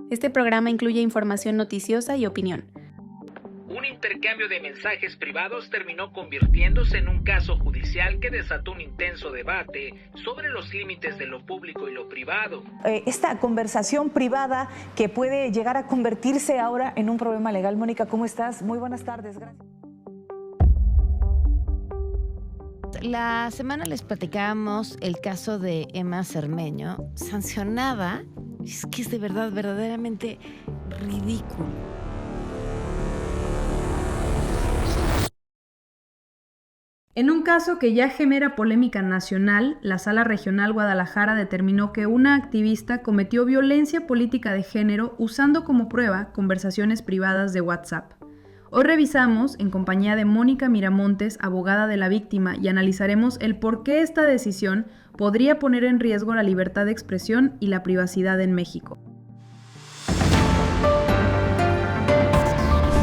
Este programa incluye información noticiosa y opinión. Un intercambio de mensajes privados terminó convirtiéndose en un caso judicial que desató un intenso debate sobre los límites de lo público y lo privado. Esta conversación privada que puede llegar a convertirse ahora en un problema legal. Mónica, ¿cómo estás? Muy buenas tardes. Gracias. La semana les platicábamos el caso de Emma Cermeño, sancionada. Es que es de verdad, verdaderamente ridículo. En un caso que ya genera polémica nacional, la Sala Regional Guadalajara determinó que una activista cometió violencia política de género usando como prueba conversaciones privadas de WhatsApp. Hoy revisamos, en compañía de Mónica Miramontes, abogada de la víctima, y analizaremos el por qué esta decisión podría poner en riesgo la libertad de expresión y la privacidad en México.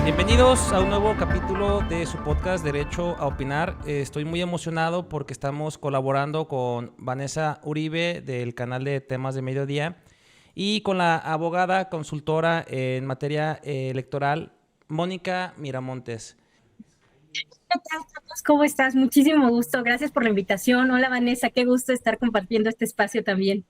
Bienvenidos a un nuevo capítulo de su podcast Derecho a Opinar. Estoy muy emocionado porque estamos colaborando con Vanessa Uribe del canal de Temas de Mediodía y con la abogada consultora en materia electoral, Mónica Miramontes. ¿Qué tal, Carlos? ¿Cómo estás? Muchísimo gusto. Gracias por la invitación. Hola, Vanessa. Qué gusto estar compartiendo este espacio también.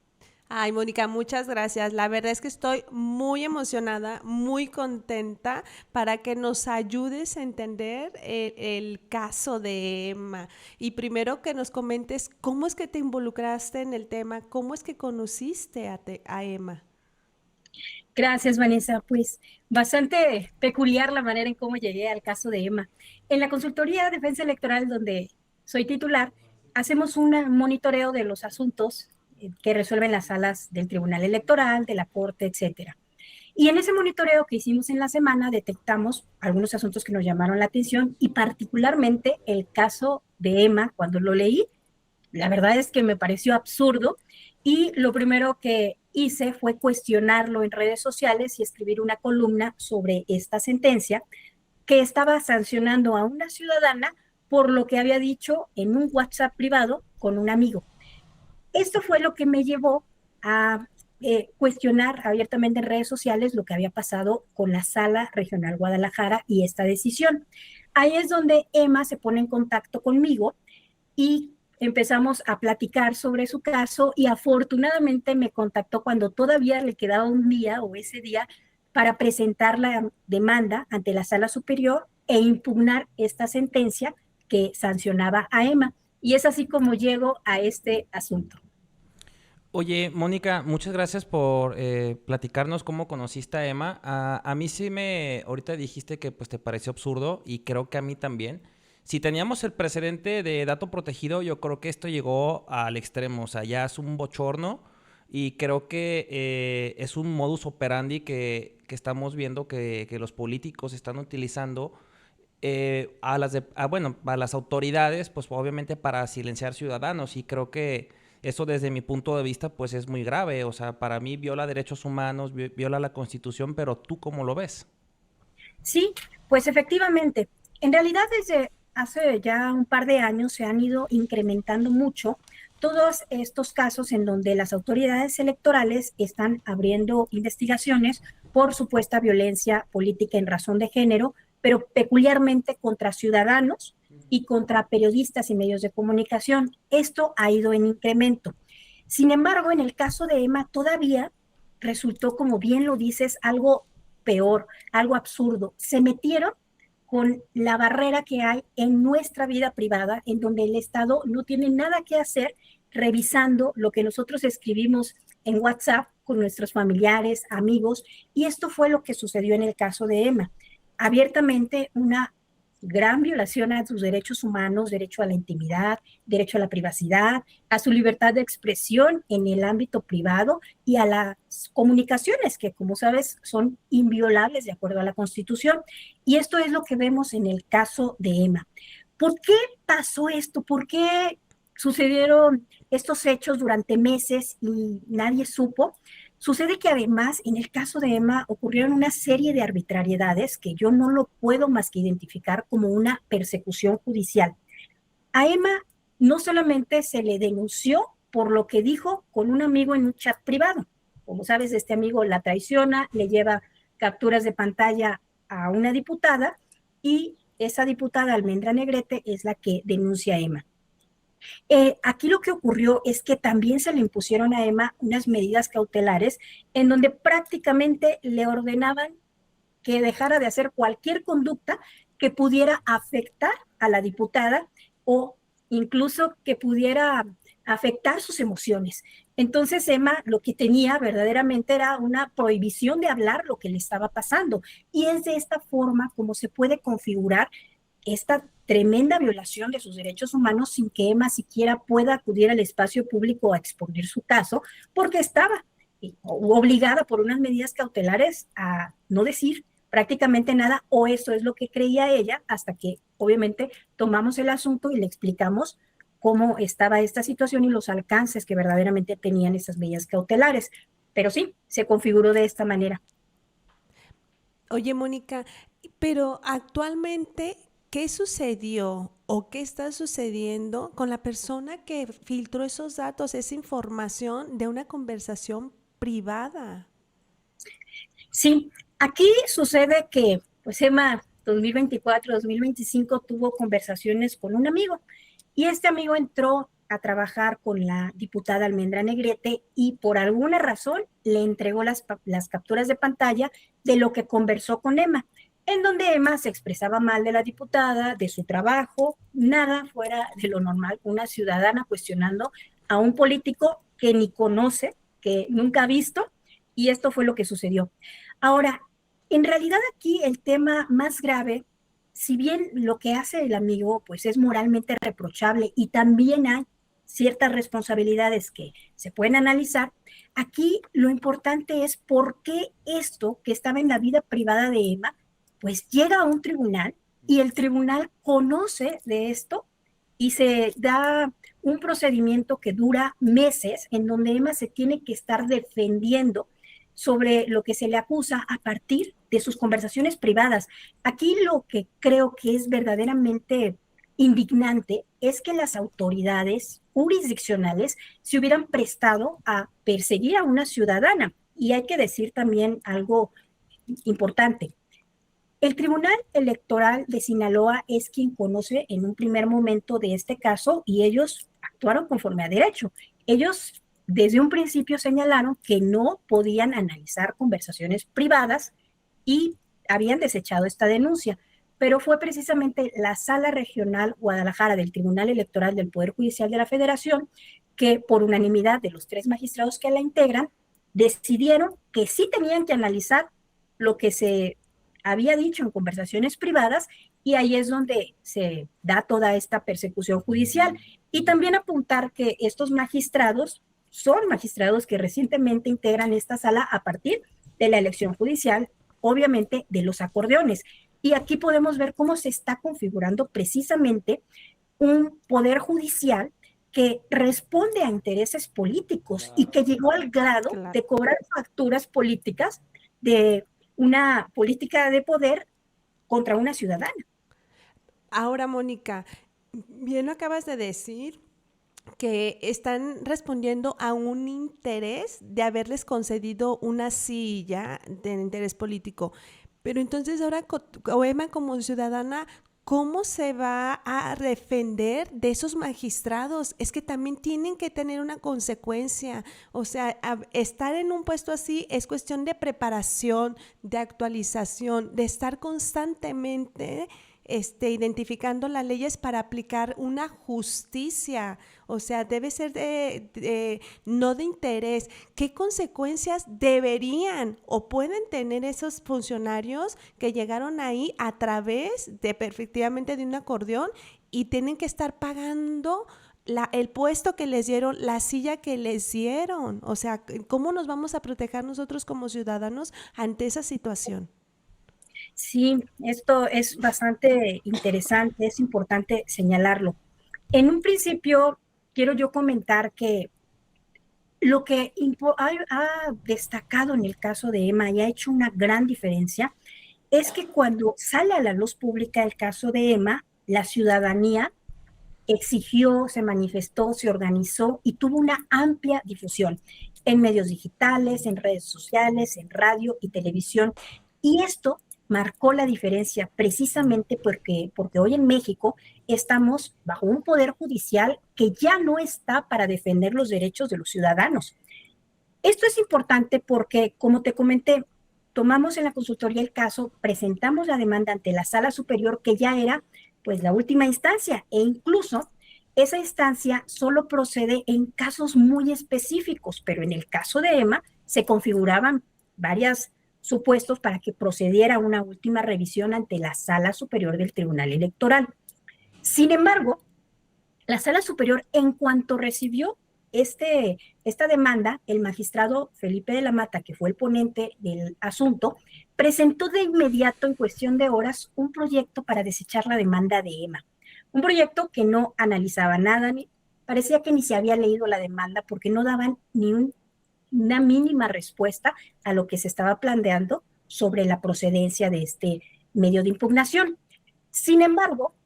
Ay, Mónica, muchas gracias. La verdad es que estoy muy emocionada, muy contenta para que nos ayudes a entender el caso de Emma. Y primero que nos comentes cómo es que te involucraste en el tema, cómo es que conociste a Emma. Gracias, Vanessa. Pues bastante peculiar la manera en cómo llegué al caso de Emma. En la consultoría de defensa electoral, donde soy titular, hacemos un monitoreo de los asuntos que resuelven las salas del Tribunal Electoral, de la Corte, etcétera. Y en ese monitoreo que hicimos en la semana detectamos algunos asuntos que nos llamaron la atención y particularmente el caso de Emma. Cuando lo leí, la verdad es que me pareció absurdo y lo primero que hice fue cuestionarlo en redes sociales y escribir una columna sobre esta sentencia que estaba sancionando a una ciudadana por lo que había dicho en un WhatsApp privado con un amigo. Esto fue lo que me llevó a cuestionar abiertamente en redes sociales lo que había pasado con la Sala Regional Guadalajara y esta decisión. Ahí es donde Emma se pone en contacto conmigo y empezamos a platicar sobre su caso y afortunadamente me contactó cuando todavía le quedaba un día o ese día para presentar la demanda ante la Sala Superior e impugnar esta sentencia que sancionaba a Emma. Y es así como llego a este asunto. Oye, Mónica, muchas gracias por platicarnos cómo conociste a Emma. A mí ahorita dijiste que pues te pareció absurdo y creo que a mí también. Si teníamos el precedente de dato protegido, yo creo que esto llegó al extremo, o sea, ya es un bochorno y creo que es un modus operandi que estamos viendo que los políticos están utilizando a las autoridades, pues obviamente para silenciar ciudadanos, y creo que eso desde mi punto de vista pues es muy grave. O sea, para mí viola derechos humanos, viola la Constitución, pero ¿tú cómo lo ves? Sí, pues efectivamente, en realidad desde hace ya un par de años se han ido incrementando mucho todos estos casos en donde las autoridades electorales están abriendo investigaciones por supuesta violencia política en razón de género, pero peculiarmente contra ciudadanos y contra periodistas y medios de comunicación. Esto ha ido en incremento. Sin embargo, en el caso de Emma todavía resultó, como bien lo dices, algo peor, algo absurdo. Se metieron con la barrera que hay en nuestra vida privada, en donde el Estado no tiene nada que hacer revisando lo que nosotros escribimos en WhatsApp con nuestros familiares, amigos, y esto fue lo que sucedió en el caso de Emma. Abiertamente una gran violación a sus derechos humanos, derecho a la intimidad, derecho a la privacidad, a su libertad de expresión en el ámbito privado y a las comunicaciones que, como sabes, son inviolables de acuerdo a la Constitución. Y esto es lo que vemos en el caso de Emma. ¿Por qué pasó esto? ¿Por qué sucedieron estos hechos durante meses y nadie supo? Sucede que además en el caso de Emma ocurrieron una serie de arbitrariedades que yo no lo puedo más que identificar como una persecución judicial. A Emma no solamente se le denunció por lo que dijo con un amigo en un chat privado, como sabes, este amigo la traiciona, le lleva capturas de pantalla a una diputada y esa diputada Almendra Negrete es la que denuncia a Emma. Aquí lo que ocurrió es que también se le impusieron a Emma unas medidas cautelares en donde prácticamente le ordenaban que dejara de hacer cualquier conducta que pudiera afectar a la diputada o incluso que pudiera afectar sus emociones. Entonces Emma lo que tenía verdaderamente era una prohibición de hablar lo que le estaba pasando. Y es de esta forma como se puede configurar esta tremenda violación de sus derechos humanos sin que Emma siquiera pueda acudir al espacio público a exponer su caso, porque estaba obligada por unas medidas cautelares a no decir prácticamente nada, o eso es lo que creía ella, hasta que obviamente tomamos el asunto y le explicamos cómo estaba esta situación y los alcances que verdaderamente tenían esas medidas cautelares. Pero sí, se configuró de esta manera. Oye, Mónica, pero actualmente, ¿qué sucedió o qué está sucediendo con la persona que filtró esos datos, esa información de una conversación privada? Sí, aquí sucede que pues Emma 2024-2025 tuvo conversaciones con un amigo y este amigo entró a trabajar con la diputada Almendra Negrete y por alguna razón le entregó las capturas de pantalla de lo que conversó con Emma, en donde Emma se expresaba mal de la diputada, de su trabajo, nada fuera de lo normal, una ciudadana cuestionando a un político que ni conoce, que nunca ha visto, y esto fue lo que sucedió. Ahora, en realidad aquí el tema más grave, si bien lo que hace el amigo pues es moralmente reprochable y también hay ciertas responsabilidades que se pueden analizar, aquí lo importante es por qué esto que estaba en la vida privada de Emma pues llega a un tribunal y el tribunal conoce de esto y se da un procedimiento que dura meses en donde Emma se tiene que estar defendiendo sobre lo que se le acusa a partir de sus conversaciones privadas. Aquí lo que creo que es verdaderamente indignante es que las autoridades jurisdiccionales se hubieran prestado a perseguir a una ciudadana. Y hay que decir también algo importante. El Tribunal Electoral de Sinaloa es quien conoce en un primer momento de este caso y ellos actuaron conforme a derecho. Ellos desde un principio señalaron que no podían analizar conversaciones privadas y habían desechado esta denuncia, pero fue precisamente la Sala Regional Guadalajara del Tribunal Electoral del Poder Judicial de la Federación que por unanimidad de los 3 magistrados que la integran, decidieron que sí tenían que analizar lo que se había dicho en conversaciones privadas y ahí es donde se da toda esta persecución judicial. Y también apuntar que estos magistrados son magistrados que recientemente integran esta sala a partir de la elección judicial, obviamente de los acordeones. Y aquí podemos ver cómo se está configurando precisamente un poder judicial que responde a intereses políticos y que llegó al grado de cobrar facturas políticas de una política de poder contra una ciudadana. Ahora, Mónica, bien lo acabas de decir, que están respondiendo a un interés de haberles concedido una silla de interés político. Pero entonces ahora, Emma como ciudadana, ¿cómo se va a defender de esos magistrados? Es que también tienen que tener una consecuencia. O sea, estar en un puesto así es cuestión de preparación, de actualización, de estar constantemente identificando las leyes para aplicar una justicia. O sea, debe ser no de interés. ¿Qué consecuencias deberían o pueden tener esos funcionarios que llegaron ahí a través de efectivamente de un acordeón y tienen que estar pagando el puesto que les dieron, la silla que les dieron? O sea, ¿cómo nos vamos a proteger nosotros como ciudadanos ante esa situación? Sí, esto es bastante interesante, es importante señalarlo. En un principio, quiero yo comentar que lo que ha destacado en el caso de Emma y ha hecho una gran diferencia es que cuando sale a la luz pública el caso de Emma, la ciudadanía exigió, se manifestó, se organizó y tuvo una amplia difusión. en medios digitales, en redes sociales, en radio y televisión. Y esto marcó la diferencia precisamente porque hoy en México estamos bajo un poder judicial que ya no está para defender los derechos de los ciudadanos. Esto es importante porque, como te comenté, tomamos en la consultoría el caso, presentamos la demanda ante la Sala Superior, que ya era pues la última instancia, e incluso esa instancia solo procede en casos muy específicos, pero en el caso de Emma se configuraban varios supuestos para que procediera una última revisión ante la Sala Superior del Tribunal Electoral. Sin embargo, la Sala Superior, en cuanto recibió esta demanda, el magistrado Felipe de la Mata, que fue el ponente del asunto, presentó de inmediato, en cuestión de horas, un proyecto para desechar la demanda de Emma. Un proyecto que no analizaba nada, parecía que ni se había leído la demanda porque no daban ni una mínima respuesta a lo que se estaba planteando sobre la procedencia de este medio de impugnación. Sin embargo,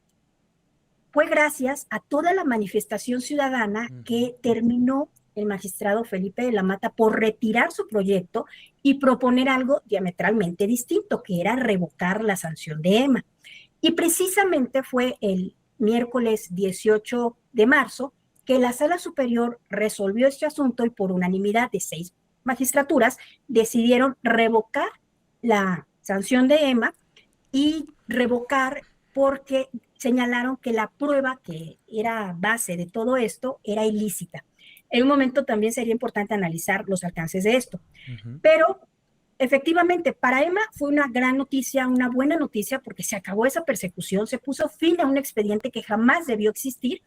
fue gracias a toda la manifestación ciudadana que terminó el magistrado Felipe de la Mata por retirar su proyecto y proponer algo diametralmente distinto, que era revocar la sanción de Emma. Y precisamente fue el miércoles 18 de marzo que la Sala Superior resolvió este asunto y por unanimidad de 6 magistraturas decidieron revocar la sanción de Emma y revocar porque señalaron que la prueba que era base de todo esto era ilícita. En un momento también sería importante analizar los alcances de esto. Pero efectivamente, para Emma fue una gran noticia, una buena noticia, porque se acabó esa persecución, se puso fin a un expediente que jamás debió existir.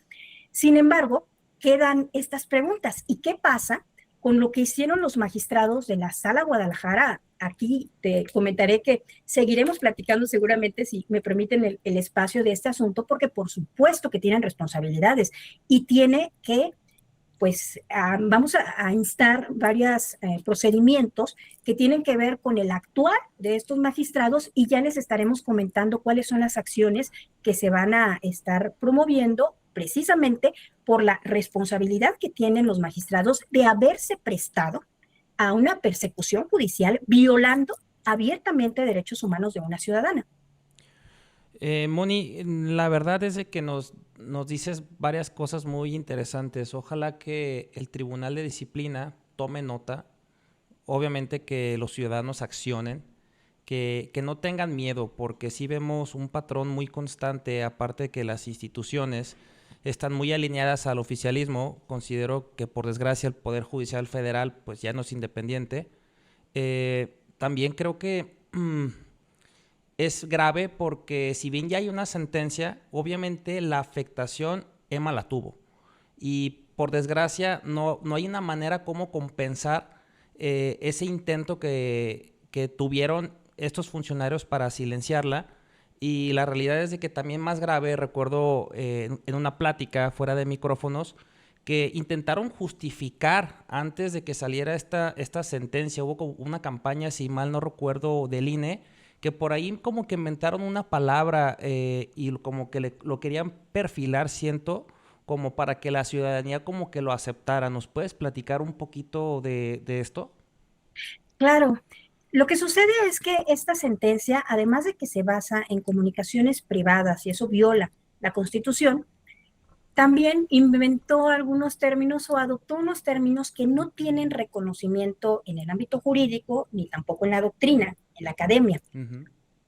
Sin embargo, quedan estas preguntas. ¿Y qué pasa con lo que hicieron los magistrados de la Sala Guadalajara? Aquí te comentaré que seguiremos platicando seguramente, si me permiten, el espacio de este asunto, porque por supuesto que tienen responsabilidades y tiene que, pues, vamos a instar varios procedimientos que tienen que ver con el actuar de estos magistrados y ya les estaremos comentando cuáles son las acciones que se van a estar promoviendo precisamente por la responsabilidad que tienen los magistrados de haberse prestado a una persecución judicial violando abiertamente derechos humanos de una ciudadana. Moni, la verdad es de que nos dices varias cosas muy interesantes. Ojalá que el Tribunal de Disciplina tome nota, obviamente que los ciudadanos accionen, que no tengan miedo, porque sí vemos un patrón muy constante, aparte de que las instituciones están muy alineadas al oficialismo. Considero que, por desgracia, el Poder Judicial Federal pues ya no es independiente. También creo que es grave porque, si bien ya hay una sentencia, obviamente la afectación Emma la tuvo. Y, por desgracia, no hay una manera como compensar ese intento que tuvieron estos funcionarios para silenciarla. Y la realidad es de que también más grave, recuerdo en una plática fuera de micrófonos, que intentaron justificar antes de que saliera esta sentencia. Hubo una campaña, si mal no recuerdo, del INE, que por ahí como que inventaron una palabra y como que lo querían perfilar, siento, como para que la ciudadanía como que lo aceptara. ¿Nos puedes platicar un poquito de esto? Claro. Lo que sucede es que esta sentencia, además de que se basa en comunicaciones privadas y eso viola la Constitución, también inventó algunos términos o adoptó unos términos que no tienen reconocimiento en el ámbito jurídico ni tampoco en la doctrina, en la academia.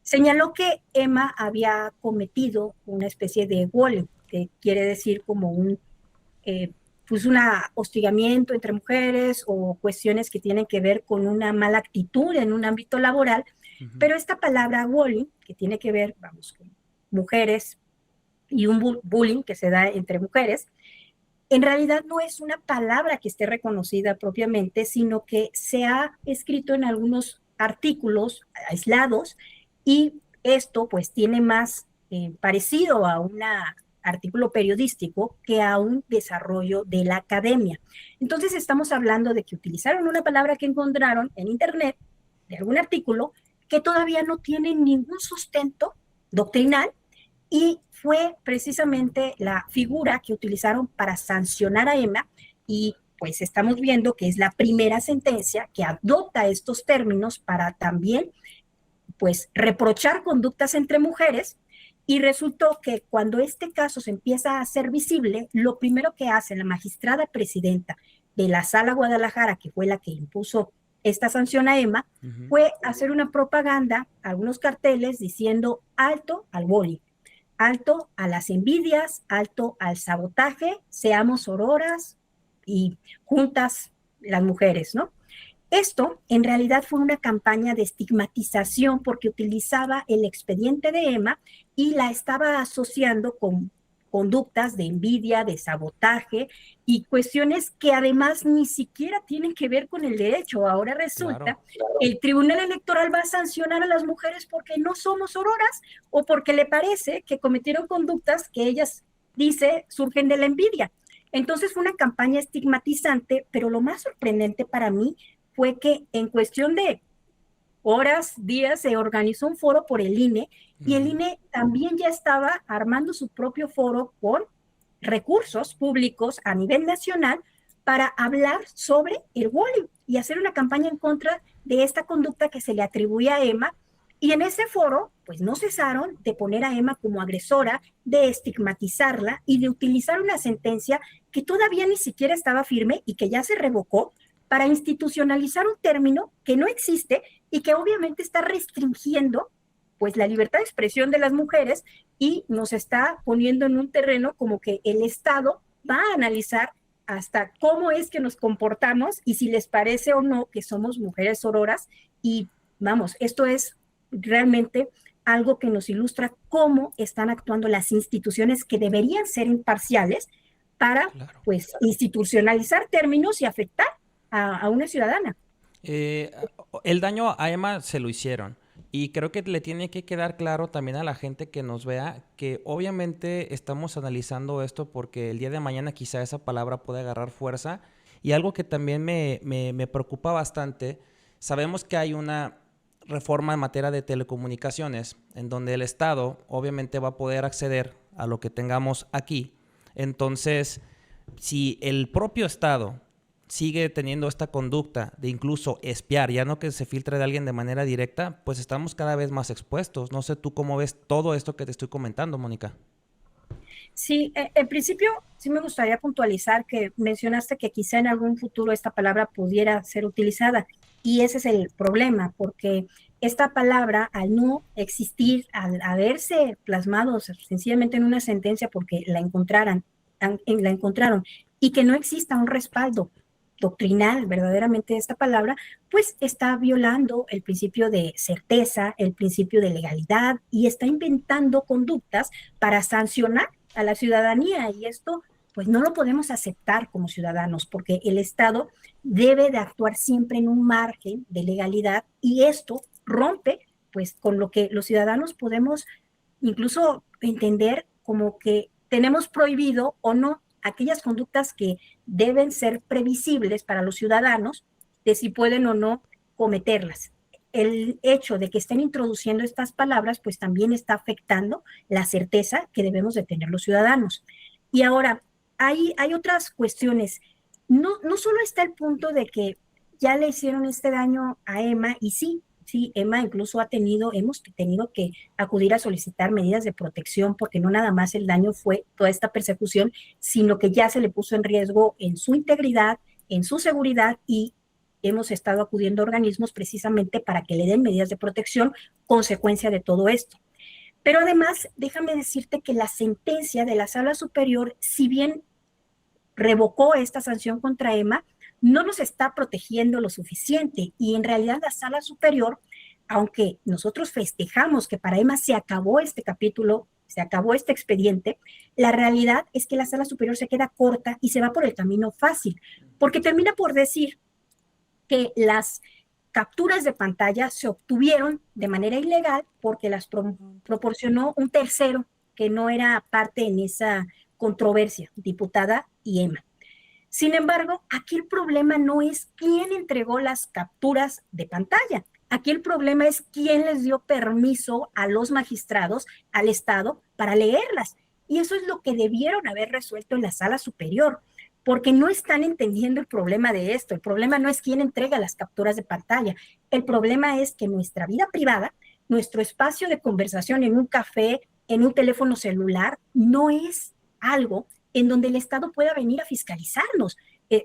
Señaló que Emma había cometido una especie de bullying, que quiere decir como un hostigamiento entre mujeres o cuestiones que tienen que ver con una mala actitud en un ámbito laboral, pero esta palabra bullying, que tiene que ver, con mujeres y un bullying que se da entre mujeres, en realidad no es una palabra que esté reconocida propiamente, sino que se ha escrito en algunos artículos aislados y esto pues tiene más parecido a un artículo periodístico que a un desarrollo de la academia. Entonces estamos hablando de que utilizaron una palabra que encontraron en internet de algún artículo que todavía no tiene ningún sustento doctrinal y fue precisamente la figura que utilizaron para sancionar a Emma y pues estamos viendo que es la primera sentencia que adopta estos términos para también, pues, reprochar conductas entre mujeres. Y resultó que cuando este caso se empieza a hacer visible, lo primero que hace la magistrada presidenta de la Sala Guadalajara, que fue la que impuso esta sanción a Emma, fue hacer una propaganda, algunos carteles diciendo alto al bullying, alto a las envidias, alto al sabotaje, seamos sororas y juntas las mujeres, ¿no? Esto en realidad fue una campaña de estigmatización porque utilizaba el expediente de Emma y la estaba asociando con conductas de envidia, de sabotaje y cuestiones que además ni siquiera tienen que ver con el derecho. Ahora resulta que el Tribunal Electoral va a sancionar a las mujeres porque no somos sororas o porque le parece que cometieron conductas que ellas, dice, surgen de la envidia. Entonces fue una campaña estigmatizante, pero lo más sorprendente para mí fue que en cuestión de horas, días, se organizó un foro por el INE y el INE también ya estaba armando su propio foro con recursos públicos a nivel nacional para hablar sobre el bullying y hacer una campaña en contra de esta conducta que se le atribuye a Emma. Y en ese foro, pues no cesaron de poner a Emma como agresora, de estigmatizarla y de utilizar una sentencia que todavía ni siquiera estaba firme y que ya se revocó, para institucionalizar un término que no existe y que obviamente está restringiendo pues la libertad de expresión de las mujeres y nos está poniendo en un terreno como que el Estado va a analizar hasta cómo es que nos comportamos y si les parece o no que somos mujeres sororas. Y vamos, esto es realmente algo que nos ilustra cómo están actuando las instituciones que deberían ser imparciales para pues institucionalizar términos y afectar a una ciudadana. El daño a Emma se lo hicieron y creo que le tiene que quedar claro también a la gente que nos vea que obviamente estamos analizando esto porque el día de mañana quizá esa palabra pueda agarrar fuerza y algo que también me preocupa bastante, sabemos que hay una reforma en materia de telecomunicaciones en donde el Estado obviamente va a poder acceder a lo que tengamos aquí, entonces si el propio Estado sigue teniendo esta conducta de incluso espiar, ya no que se filtre de alguien de manera directa, pues estamos cada vez más expuestos. No sé tú cómo ves todo esto que te estoy comentando, Mónica. Sí, en principio sí me gustaría puntualizar que mencionaste que quizá en algún futuro esta palabra pudiera ser utilizada y ese es el problema, porque esta palabra al no existir, al haberse plasmado sencillamente en una sentencia porque la encontraron y que no exista un respaldo doctrinal verdaderamente de esta palabra, pues está violando el principio de certeza, el principio de legalidad y está inventando conductas para sancionar a la ciudadanía y esto pues no lo podemos aceptar como ciudadanos porque el Estado debe de actuar siempre en un margen de legalidad y esto rompe pues con lo que los ciudadanos podemos incluso entender como que tenemos prohibido o no aquellas conductas que deben ser previsibles para los ciudadanos de si pueden o no cometerlas. El hecho de que estén introduciendo estas palabras, pues también está afectando la certeza que debemos de tener los ciudadanos. Y ahora, hay otras cuestiones. No solo está el punto de que ya le hicieron este daño a Emma, y sí, Emma incluso hemos tenido que acudir a solicitar medidas de protección porque no nada más el daño fue toda esta persecución, sino que ya se le puso en riesgo en su integridad, en su seguridad y hemos estado acudiendo a organismos precisamente para que le den medidas de protección consecuencia de todo esto. Pero además, déjame decirte que la sentencia de la Sala Superior, si bien revocó esta sanción contra Emma, no nos está protegiendo lo suficiente y en realidad la Sala Superior, aunque nosotros festejamos que para Emma se acabó este capítulo, se acabó este expediente, la realidad es que la Sala Superior se queda corta y se va por el camino fácil, porque termina por decir que las capturas de pantalla se obtuvieron de manera ilegal porque las proporcionó un tercero que no era parte en esa controversia, diputada y Emma. Sin embargo, aquí el problema no es quién entregó las capturas de pantalla. Aquí el problema es quién les dio permiso a los magistrados, al Estado, para leerlas. Y eso es lo que debieron haber resuelto en la Sala Superior. porque no están entendiendo el problema de esto. El problema no es quién entrega las capturas de pantalla. El problema es que nuestra vida privada, nuestro espacio de conversación en un café, en un teléfono celular, no es algo en donde el Estado pueda venir a fiscalizarnos.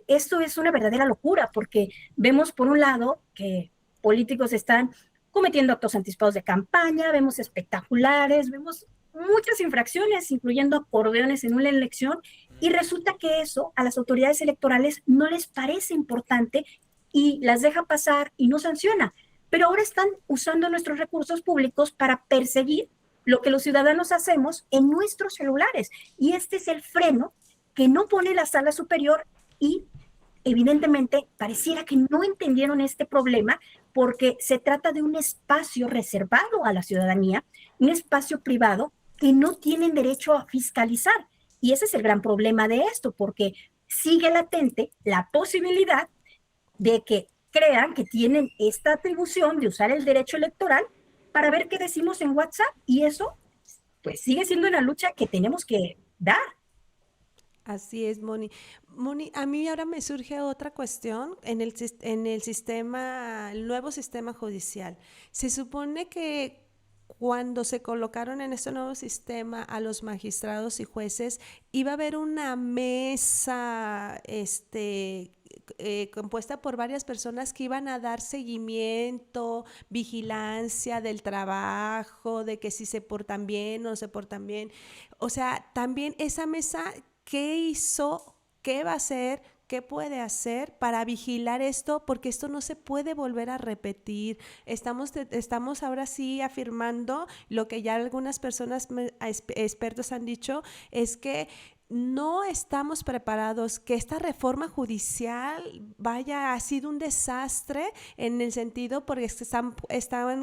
Esto es una verdadera locura, porque vemos por un lado que políticos están cometiendo actos anticipados de campaña, vemos espectaculares, vemos muchas infracciones, incluyendo acordeones en una elección, y resulta que eso a las autoridades electorales no les parece importante y las deja pasar y no sanciona. Pero ahora están usando nuestros recursos públicos para perseguir lo que los ciudadanos hacemos en nuestros celulares. Y este es el freno que no pone la sala superior, y evidentemente pareciera que no entendieron este problema, porque se trata de un espacio reservado a la ciudadanía, un espacio privado que no tienen derecho a fiscalizar. Y ese es el gran problema de esto, porque sigue latente la posibilidad de que crean que tienen esta atribución de usar el derecho electoral para ver qué decimos en WhatsApp, y eso pues sigue siendo una lucha que tenemos que dar. Así es, Moni. Moni, a mí ahora me surge otra cuestión en el sistema, el nuevo sistema judicial. Se supone que cuando se colocaron en este nuevo sistema a los magistrados y jueces, iba a haber una mesa compuesta por varias personas que iban a dar seguimiento, vigilancia del trabajo, de que si se portan bien o no se portan bien. O sea, también esa mesa, ¿qué hizo? ¿Qué va a hacer? ¿Qué puede hacer para vigilar esto? Porque esto no se puede volver a repetir. Estamos ahora sí afirmando lo que ya algunas personas, expertos han dicho, es que no estamos preparados, que esta reforma judicial ha sido un desastre en el sentido porque están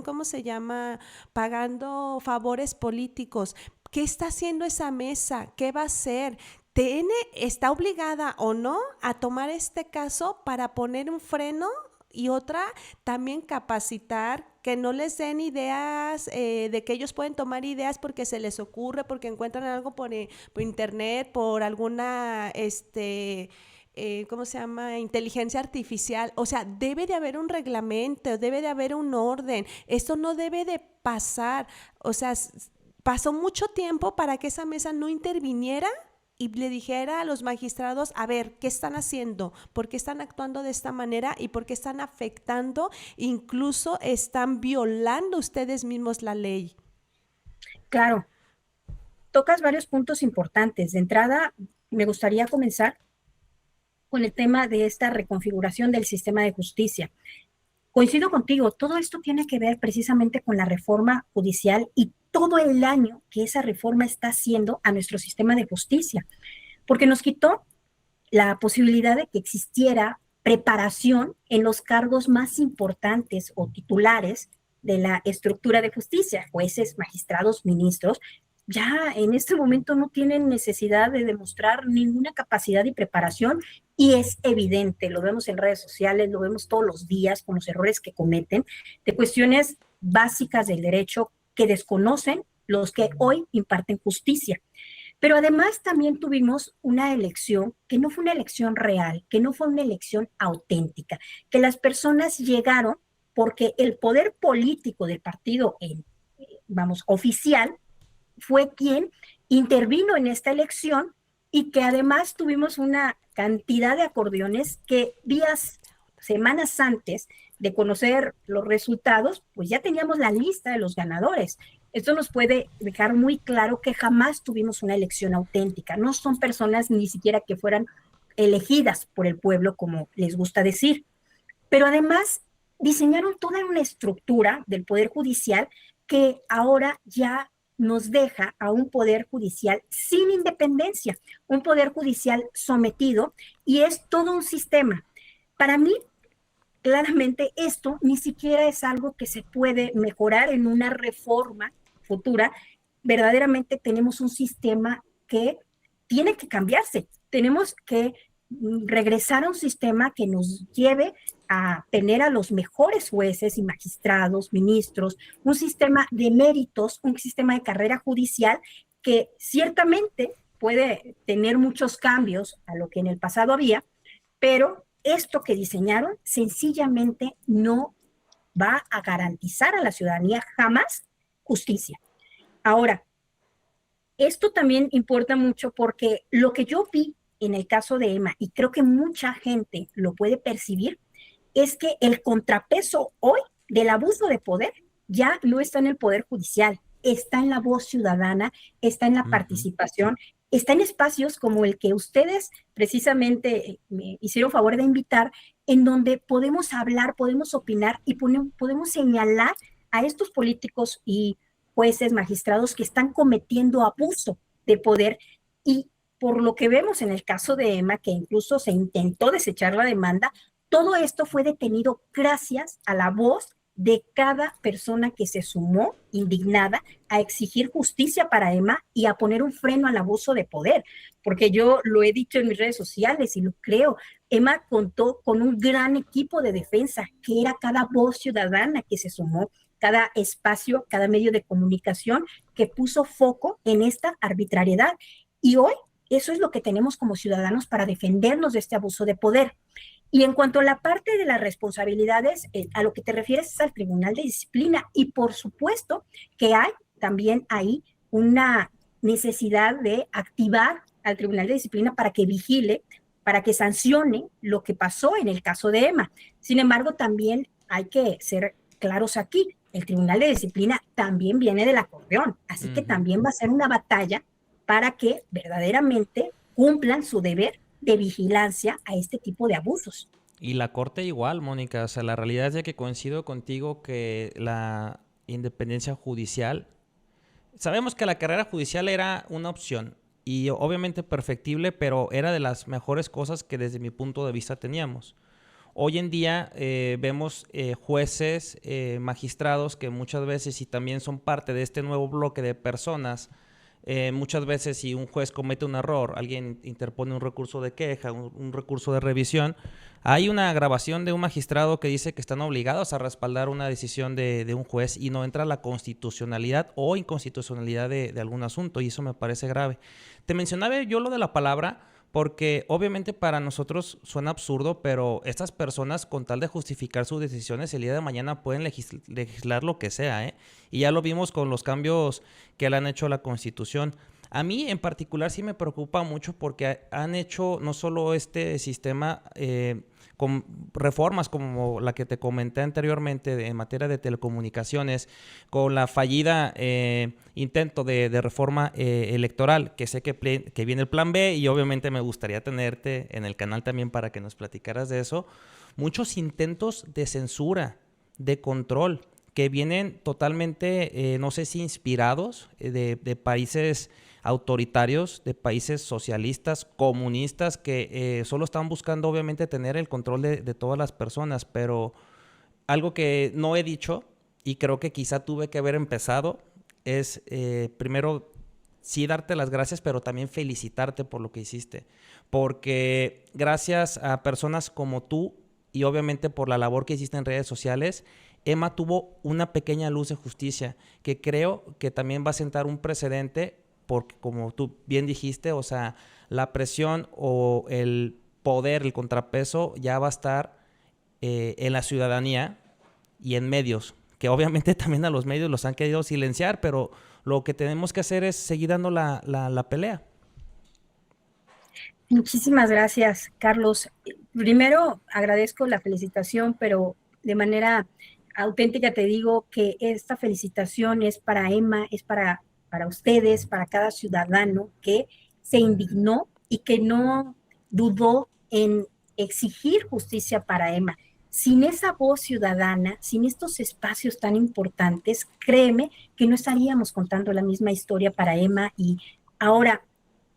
¿cómo se llama?, pagando favores políticos. ¿Qué está haciendo esa mesa? ¿Qué va a hacer? ¿TN está obligada o no a tomar este caso para poner un freno? Y otra, también capacitar, que no les den ideas de que ellos pueden tomar ideas porque se les ocurre, porque encuentran algo por internet, por alguna, ¿cómo se llama?, inteligencia artificial. O sea, debe de haber un reglamento, debe de haber un orden. Esto no debe de pasar. O sea, pasó mucho tiempo para que esa mesa no interviniera y le dijera a los magistrados, a ver, ¿qué están haciendo? ¿Por qué están actuando de esta manera? ¿Y por qué están afectando? Incluso están violando ustedes mismos la ley. Claro, tocas varios puntos importantes. De entrada, me gustaría comenzar con el tema de esta reconfiguración del sistema de justicia. Coincido contigo, todo esto tiene que ver precisamente con la reforma judicial y todo el daño que esa reforma está haciendo a nuestro sistema de justicia, porque nos quitó la posibilidad de que existiera preparación en los cargos más importantes o titulares de la estructura de justicia, jueces, magistrados, ministros. Ya en este momento no tienen necesidad de demostrar ninguna capacidad y preparación, y es evidente, lo vemos en redes sociales, lo vemos todos los días con los errores que cometen, de cuestiones básicas del derecho que desconocen los que hoy imparten justicia. Pero además también tuvimos una elección que no fue una elección real, que no fue una elección auténtica, que las personas llegaron porque el poder político del partido, oficial, fue quien intervino en esta elección, y que además tuvimos una cantidad de acordeones que días, semanas antes de conocer los resultados, pues ya teníamos la lista de los ganadores. Esto nos puede dejar muy claro que jamás tuvimos una elección auténtica. No son personas ni siquiera que fueran elegidas por el pueblo, como les gusta decir. Pero además diseñaron toda una estructura del Poder Judicial que ahora ya nos deja a un Poder Judicial sin independencia, un Poder Judicial sometido, y es todo un sistema. Para mí, claramente, esto ni siquiera es algo que se puede mejorar en una reforma futura. Verdaderamente tenemos un sistema que tiene que cambiarse. Tenemos que regresar a un sistema que nos lleve a tener a los mejores jueces y magistrados, ministros, un sistema de méritos, un sistema de carrera judicial que ciertamente puede tener muchos cambios a lo que en el pasado había, pero esto que diseñaron sencillamente no va a garantizar a la ciudadanía jamás justicia. Ahora, esto también importa mucho porque lo que yo vi en el caso de Emma, y creo que mucha gente lo puede percibir, es que el contrapeso hoy del abuso de poder ya no está en el Poder Judicial, está en la voz ciudadana, está en la participación, está en espacios como el que ustedes precisamente me hicieron favor de invitar, en donde podemos hablar, podemos opinar y podemos señalar a estos políticos y jueces, magistrados que están cometiendo abuso de poder. Y por lo que vemos en el caso de Emma, que incluso se intentó desechar la demanda, todo esto fue detenido gracias a la voz de cada persona que se sumó indignada a exigir justicia para Emma y a poner un freno al abuso de poder, porque yo lo he dicho en mis redes sociales y lo creo, Emma contó con un gran equipo de defensa, que era cada voz ciudadana que se sumó, cada espacio, cada medio de comunicación que puso foco en esta arbitrariedad. Y hoy eso es lo que tenemos como ciudadanos para defendernos de este abuso de poder. Y en cuanto a la parte de las responsabilidades, a lo que te refieres es al Tribunal de Disciplina. Y por supuesto que hay también ahí una necesidad de activar al Tribunal de Disciplina para que vigile, para que sancione lo que pasó en el caso de Emma. Sin embargo, también hay que ser claros aquí. El Tribunal de Disciplina también viene del acordeón. Así que también va a ser una batalla para que verdaderamente cumplan su deber de vigilancia a este tipo de abusos. Y la Corte igual, Mónica. O sea, la realidad es de que coincido contigo que la independencia judicial, sabemos que la carrera judicial era una opción y obviamente perfectible, pero era de las mejores cosas que desde mi punto de vista teníamos. Hoy en día vemos jueces, magistrados que muchas veces, y también son parte de este nuevo bloque de personas, muchas veces si un juez comete un error, alguien interpone un recurso de queja, un recurso de revisión, hay una grabación de un magistrado que dice que están obligados a respaldar una decisión de un juez y no entra la constitucionalidad o inconstitucionalidad de algún asunto, y eso me parece grave. Te mencionaba yo lo de la palabra porque obviamente para nosotros suena absurdo, pero estas personas, con tal de justificar sus decisiones, el día de mañana pueden legislar lo que sea, ¿eh? Y ya lo vimos con los cambios que le han hecho a la Constitución. A mí en particular sí me preocupa mucho porque han hecho no solo este sistema con reformas como la que te comenté anteriormente en materia de telecomunicaciones, con la fallida intento de reforma electoral, que sé que viene el plan B y obviamente me gustaría tenerte en el canal también para que nos platicaras de eso. Muchos intentos de censura, de control, que vienen totalmente, no sé si inspirados de países autoritarios, de países socialistas, comunistas, que solo están buscando obviamente tener el control de todas las personas, pero algo que no he dicho y creo que quizá tuve que haber empezado es primero sí darte las gracias, pero también felicitarte por lo que hiciste, porque gracias a personas como tú y obviamente por la labor que hiciste en redes sociales, Emma tuvo una pequeña luz de justicia que creo que también va a sentar un precedente porque, como tú bien dijiste, o sea, la presión o el poder, el contrapeso ya va a estar en la ciudadanía y en medios, que obviamente también a los medios los han querido silenciar, pero lo que tenemos que hacer es seguir dando la pelea. Muchísimas gracias, Carlos. Primero, agradezco la felicitación, pero de manera auténtica te digo que esta felicitación es para Emma, es para ustedes, para cada ciudadano que se indignó y que no dudó en exigir justicia para Emma. Sin esa voz ciudadana, sin estos espacios tan importantes, créeme que no estaríamos contando la misma historia para Emma. Y ahora,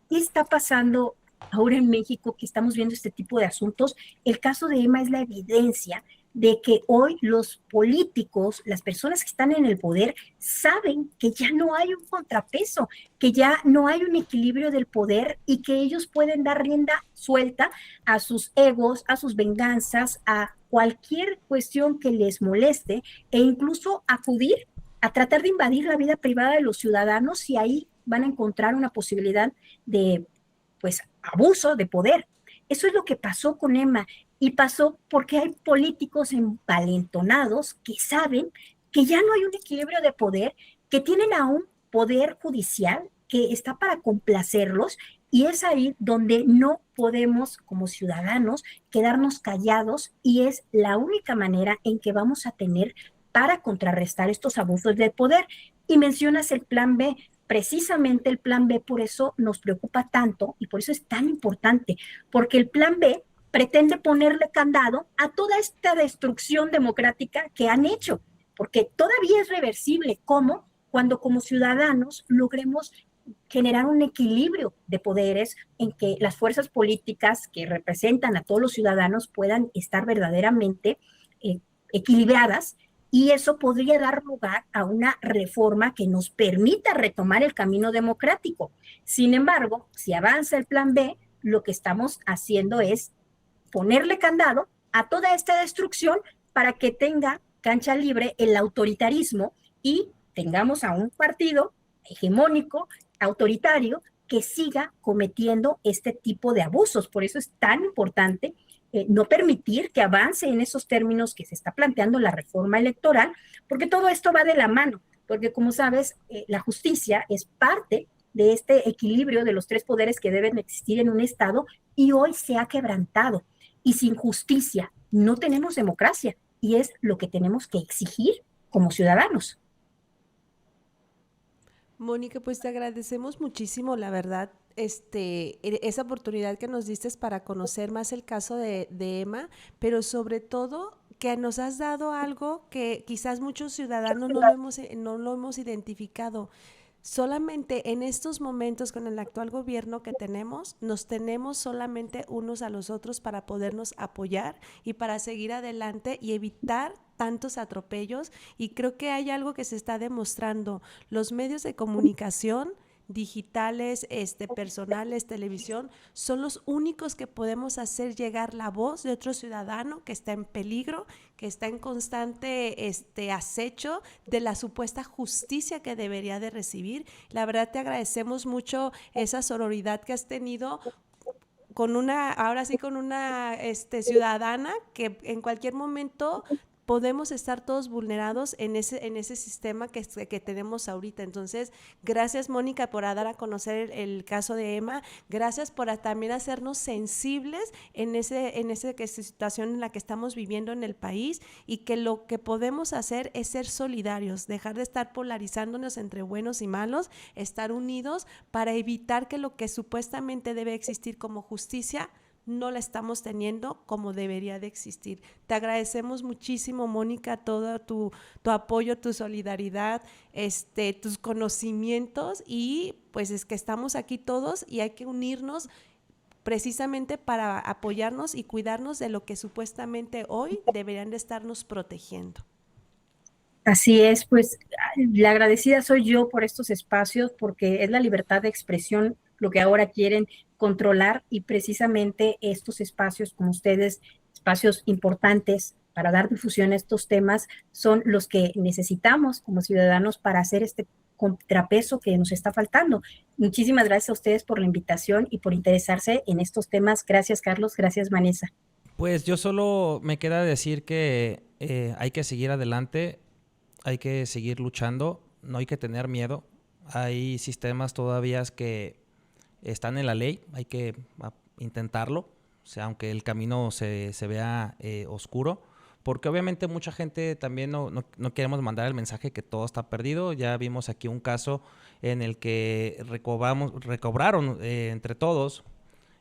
¿qué está pasando ahora en México que estamos viendo este tipo de asuntos? El caso de Emma es la evidencia de que hoy los políticos, las personas que están en el poder, saben que ya no hay un contrapeso, que ya no hay un equilibrio del poder y que ellos pueden dar rienda suelta a sus egos, a sus venganzas, a cualquier cuestión que les moleste e incluso acudir a tratar de invadir la vida privada de los ciudadanos si ahí van a encontrar una posibilidad de, pues, abuso de poder. Eso es lo que pasó con Emma, y pasó porque hay políticos empalentonados que saben que ya no hay un equilibrio de poder, que tienen a un poder judicial que está para complacerlos, y es ahí donde no podemos como ciudadanos quedarnos callados, y es la única manera en que vamos a tener para contrarrestar estos abusos de poder. Y mencionas el plan B. Precisamente el plan B por eso nos preocupa tanto y por eso es tan importante, porque el plan B pretende ponerle candado a toda esta destrucción democrática que han hecho, porque todavía es reversible. ¿Cómo? Cuando como ciudadanos logremos generar un equilibrio de poderes en que las fuerzas políticas que representan a todos los ciudadanos puedan estar verdaderamente equilibradas, y eso podría dar lugar a una reforma que nos permita retomar el camino democrático. Sin embargo, si avanza el plan B, lo que estamos haciendo es ponerle candado a toda esta destrucción para que tenga cancha libre el autoritarismo y tengamos a un partido hegemónico, autoritario, que siga cometiendo este tipo de abusos. Por eso es tan importante no permitir que avance en esos términos que se está planteando la reforma electoral, porque todo esto va de la mano, porque como sabes, la justicia es parte de este equilibrio de los tres poderes que deben existir en un Estado, y hoy se ha quebrantado. Y sin justicia no tenemos democracia, y es lo que tenemos que exigir como ciudadanos. Mónica, pues te agradecemos muchísimo, la verdad, esa oportunidad que nos diste para conocer más el caso de Emma, pero sobre todo que nos has dado algo que quizás muchos ciudadanos no lo hemos identificado. Solamente en estos momentos con el actual gobierno que tenemos, nos tenemos solamente unos a los otros para podernos apoyar y para seguir adelante y evitar tantos atropellos. Y creo que hay algo que se está demostrando. Los medios de comunicación digitales, personales, televisión, son los únicos que podemos hacer llegar la voz de otro ciudadano que está en peligro, que está en constante acecho de la supuesta justicia que debería de recibir. La verdad te agradecemos mucho esa sororidad que has tenido con una ciudadana que en cualquier momento podemos estar todos vulnerados en ese sistema que tenemos ahorita. Entonces, gracias, Mónica, por dar a conocer el caso de Emma. Gracias por también hacernos sensibles en esa situación en la que estamos viviendo en el país, y que lo que podemos hacer es ser solidarios, dejar de estar polarizándonos entre buenos y malos, estar unidos para evitar que lo que supuestamente debe existir como justicia no la estamos teniendo como debería de existir. Te agradecemos muchísimo, Mónica, todo tu apoyo, tu solidaridad, tus conocimientos, y pues es que estamos aquí todos y hay que unirnos precisamente para apoyarnos y cuidarnos de lo que supuestamente hoy deberían de estarnos protegiendo. Así es, pues la agradecida soy yo por estos espacios, porque es la libertad de expresión lo que ahora quieren controlar, y precisamente estos espacios con ustedes, espacios importantes para dar difusión a estos temas, son los que necesitamos como ciudadanos para hacer este contrapeso que nos está faltando. Muchísimas gracias a ustedes por la invitación y por interesarse en estos temas. Gracias, Carlos. Gracias, Vanessa. Pues yo solo me queda decir que hay que seguir adelante, hay que seguir luchando, no hay que tener miedo. Hay sistemas todavía que están en la ley, hay que intentarlo, o sea, aunque el camino se vea oscuro, porque obviamente mucha gente también no queremos mandar el mensaje que todo está perdido. Ya vimos aquí un caso en el que recobraron entre todos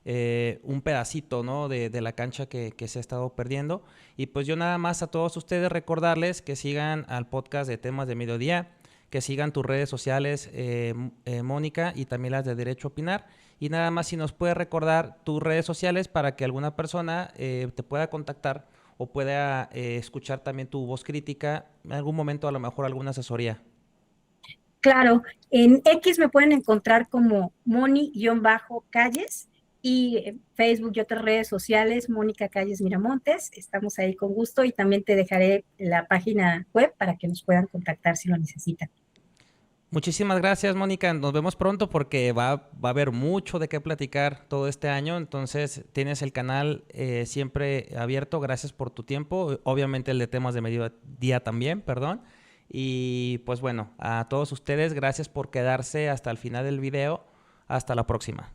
un pedacito, ¿no?, de la cancha que se ha estado perdiendo. Y pues yo nada más a todos ustedes recordarles que sigan al podcast de Temas de Mediodía, que sigan tus redes sociales, Mónica, y también las de Derecho a Opinar. Y nada más, si nos puedes recordar tus redes sociales para que alguna persona te pueda contactar o pueda escuchar también tu voz crítica, en algún momento a lo mejor alguna asesoría. Claro, en X me pueden encontrar como Moni-Calles, y en Facebook y otras redes sociales, Mónica Calles Miramontes. Estamos ahí con gusto, y también te dejaré la página web para que nos puedan contactar si lo necesitan. Muchísimas gracias, Mónica. Nos vemos pronto porque va a haber mucho de qué platicar todo este año. Entonces, tienes el canal siempre abierto. Gracias por tu tiempo. Obviamente el de temas de mediodía también, perdón. Y pues bueno, a todos ustedes, gracias por quedarse hasta el final del video. Hasta la próxima.